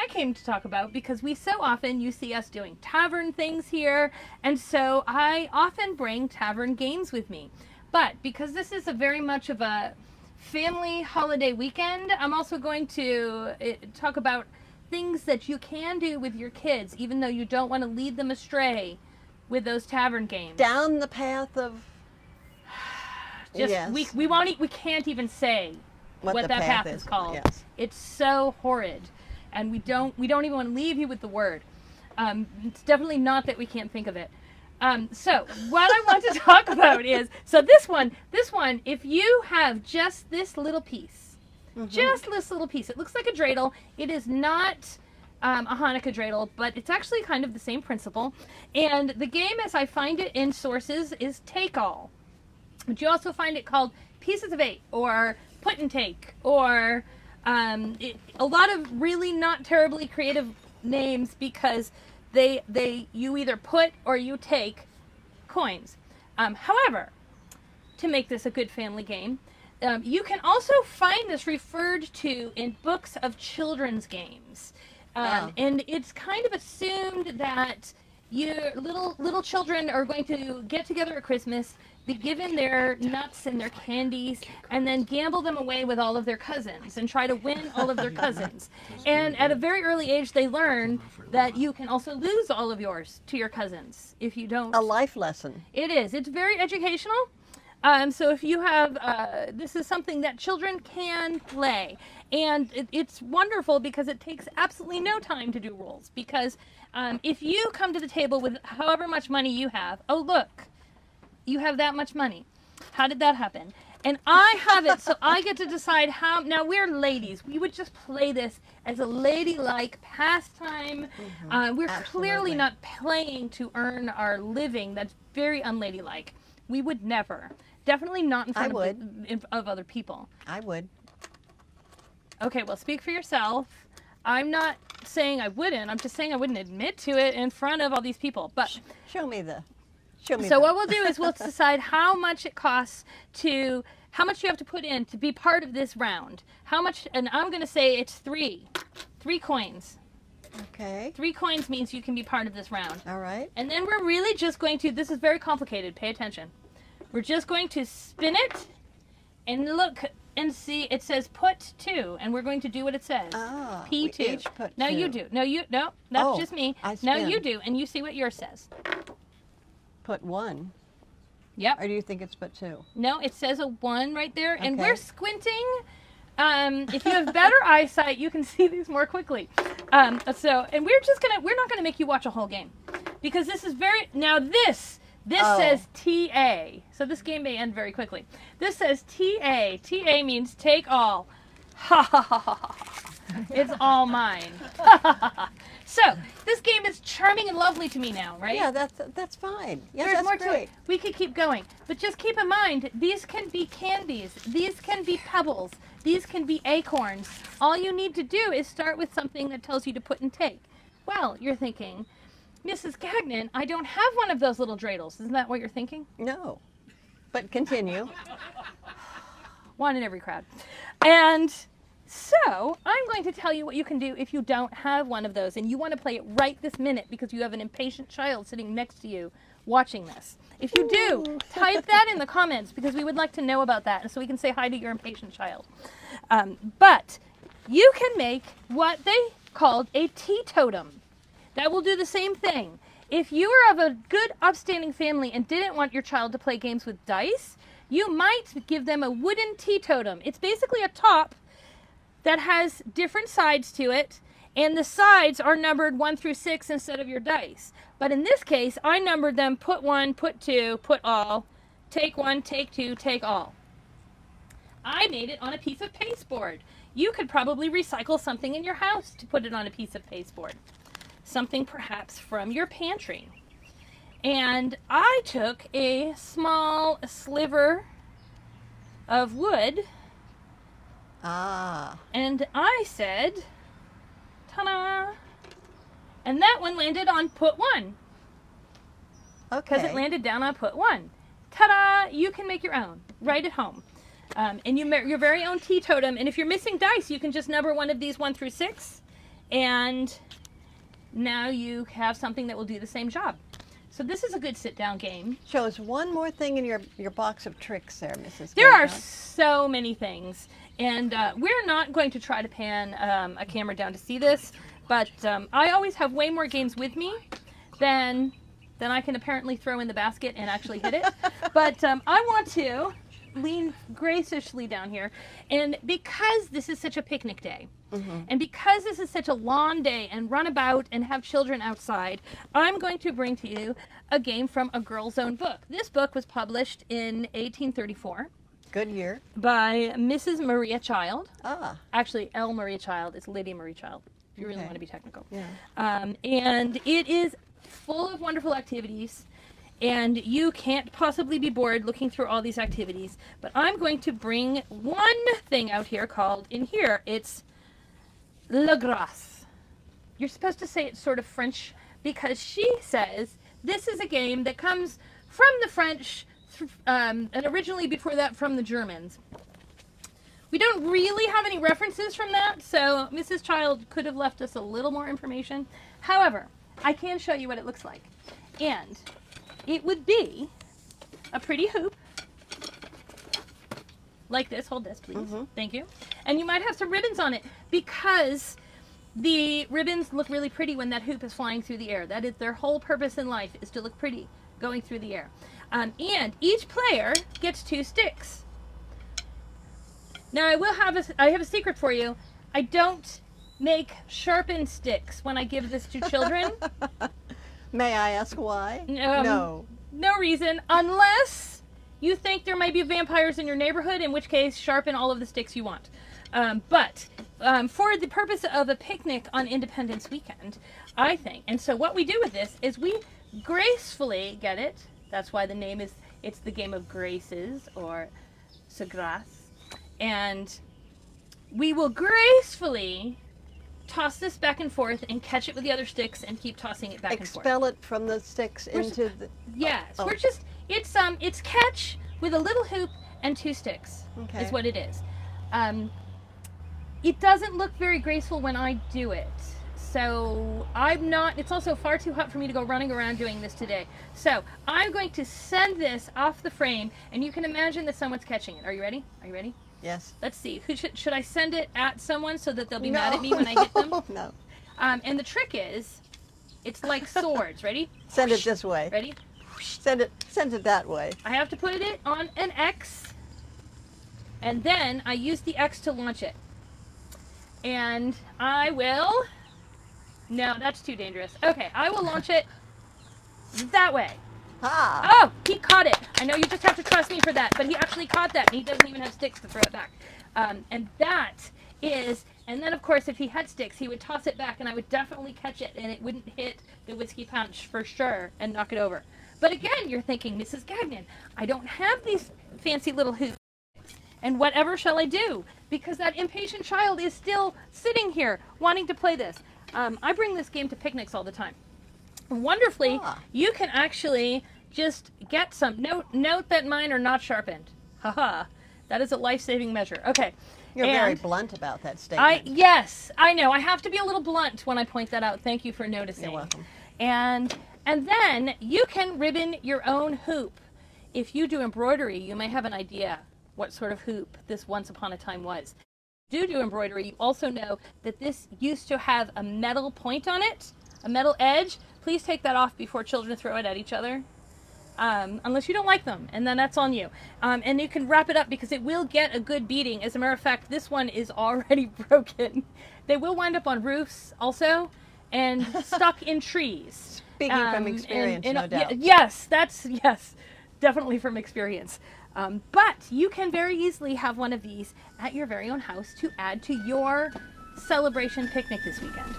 came to talk about, because we so often, you see us doing tavern things here, and so I often bring tavern games with me. But because this is a very much of a family holiday weekend, I'm also going to talk about things that you can do with your kids, even though you don't want to lead them astray with those tavern games. Down the path of... Just yes. we can't even say what that path is called. Yes. It's so horrid, and we don't even want to leave you with the word. It's definitely not that we can't think of it. So what I want to talk about is, so this one, if you have just this little piece, just this little piece, it looks like a dreidel. It is not a Hanukkah dreidel, but it's actually kind of the same principle. And the game, as I find it in sources, is take all. But you also find it called pieces of 8, or put and take, or a lot of really not terribly creative names, because you either put or you take coins. However, to make this a good family game, you can also find this referred to in books of children's games. And it's kind of assumed that your little children are going to get together at Christmas, be given their nuts and their candies, and then gamble them away with all of their cousins and try to win all of their cousins. And at a very early age, they learn that you can also lose all of yours to your cousins if you don't. A life lesson. It is. It's very educational. So if you have, this is something that children can play. And it's wonderful because it takes absolutely no time to do rules. Because if you come to the table with however much money you have, oh look, you have that much money. How did that happen? And I have it, so I get to decide how. Now, we're ladies. We would just play this as a ladylike pastime. We're clearly not playing to earn our living. That's very unladylike. We would never. Definitely not in front of other people. I would. Okay, well, speak for yourself. I'm not saying I wouldn't. I'm just saying I wouldn't admit to it in front of all these people. But show me. So what we'll do is we'll decide how much it costs how much you have to put in to be part of this round. How much, and I'm going to say it's 3 coins. Okay. 3 coins means you can be part of this round. All right. And then we're really just going to, this is very complicated, pay attention. We're just going to spin it and look and see, it says put 2, and we're going to do what it says. Ah, P2. we each put Now 2. you do. No, that's just me. I Now spin. you do, and you see what yours says. Put 1. Yep. Or do you think it's put 2? No, it says a 1 right there, and Okay. we're squinting. If you have better eyesight, you can see these more quickly. And we're not gonna make you watch a whole game, because this is this says TA. So this game may end very quickly. This says TA. TA means take all. Ha ha ha ha ha. It's all mine. So this game is charming and lovely to me now, right? Yeah, that's fine. Yes, There's that's more great. to it. We could keep going. But just keep in mind, these can be candies. These can be pebbles. These can be acorns. All you need to do is start with something that tells you to put and take. Well, you're thinking, Mrs. Gagnon, I don't have one of those little dreidels. Isn't that what you're thinking? No. But continue. One in every crowd. And so I'm going to tell you what you can do if you don't have one of those and you want to play it right this minute because you have an impatient child sitting next to you watching this. If you do, type that in the comments because we would like to know about that and so we can say hi to your impatient child. But you can make what they called a teetotum. That will do the same thing. If you are of a good upstanding family and didn't want your child to play games with dice, you might give them a wooden teetotum. It's basically a top that has different sides to it, and the sides are numbered 1 through 6 instead of your dice. But in this case, I numbered them put 1, put 2, put all, take 1, take 2, take all. I made it on a piece of pasteboard. You could probably recycle something in your house to put it on a piece of pasteboard. Something perhaps from your pantry. And I took a small sliver of wood. And I said, ta-da! And that one landed on put 1. Okay. Because it landed down on put 1. Ta-da! You can make your own right at home. And you make your very own teetotum. And if you're missing dice, you can just number one of these 1 through 6. and now you have something that will do the same job. So this is a good sit-down game. Show us one more thing in your box of tricks there, Mrs. There are Gagnon. so many things, and we're not going to try to pan a camera down to see this, but I always have way more games with me than I can apparently throw in the basket and actually hit it. But I want to lean graciously down here, and because this is such a picnic day, and because this is such a lawn day and run about and have children outside, I'm going to bring to you a game from a girl's own book. This book was published in 1834 Good year. by Mrs. Maria Child. Ah, Actually, L. Maria Child. It's Lydia Marie Child, if you really Okay. want to be technical. yeah. And it is full of wonderful activities, and you can't possibly be bored looking through all these activities. But I'm going to bring one thing out here called, in here, it's La Grâce. You're supposed to say it sort of French because she says this is a game that comes from the French and originally before that from the Germans. We don't really have any references from that, so Mrs. Child could have left us a little more information. However, I can show you what it looks like. And it would be a pretty hoop, like this. Hold this, please. Thank you. And you might have some ribbons on it because the ribbons look really pretty when that hoop is flying through the air. That is their whole purpose in life, is to look pretty going through the air. And each player gets 2 sticks. Now I have a secret for you. I don't make sharpened sticks when I give this to children. May I ask why? No. No reason, unless you think there might be vampires in your neighborhood, in which case sharpen all of the sticks you want. But for the purpose of a picnic on Independence Weekend, I think, and so what we do with this is we gracefully get it. That's why the name is, it's the game of graces, or se grâce. And we will gracefully toss this back and forth and catch it with the other sticks and keep tossing it back and forth. Expel it from the sticks into the... Yes, Oh. we're just, it's catch with a little hoop and 2 sticks, Okay. is what it is. It doesn't look very graceful when I do it. So it's also far too hot for me to go running around doing this today. So I'm going to send this off the frame, and you can imagine that someone's catching it. Are you ready? Are you ready? Yes. Let's see. Should I send it at someone so that they'll be mad at me when I hit them? No. And the trick is, it's like swords. Ready? Send it this way. Ready? Send it that way. I have to put it on an X, and then I use the X to launch it. And I will... No, that's too dangerous. Okay, I will launch it that way. Ah. Oh, he caught it. I know you just have to trust me for that, but he actually caught that, and he doesn't even have sticks to throw it back. And that is, and then of course if he had sticks, he would toss it back, and I would definitely catch it, and it wouldn't hit the whiskey punch for sure and knock it over. But again, you're thinking, Mrs. Gagnon, I don't have these fancy little hoops, and whatever shall I do? Because that impatient child is still sitting here wanting to play this. I bring this game to picnics all the time. Wonderfully, you can actually just get some. Note that mine are not sharpened. Haha, that is a life-saving measure. Okay. You're and very blunt about that statement. Yes, I know. I have to be a little blunt when I point that out. Thank you for noticing. You're welcome. And then you can ribbon your own hoop. If you do embroidery, you may have an idea what sort of hoop this once upon a time was. If you do embroidery, you also know that this used to have a metal point on it, a metal edge. Please take that off before children throw it at each other. Unless you don't like them, and then that's on you. And you can wrap it up because it will get a good beating. As a matter of fact, this one is already broken. They will wind up on roofs also, and stuck in trees. Speaking from experience, no doubt. Yes, definitely from experience. But you can very easily have one of these at your very own house to add to your celebration picnic this weekend.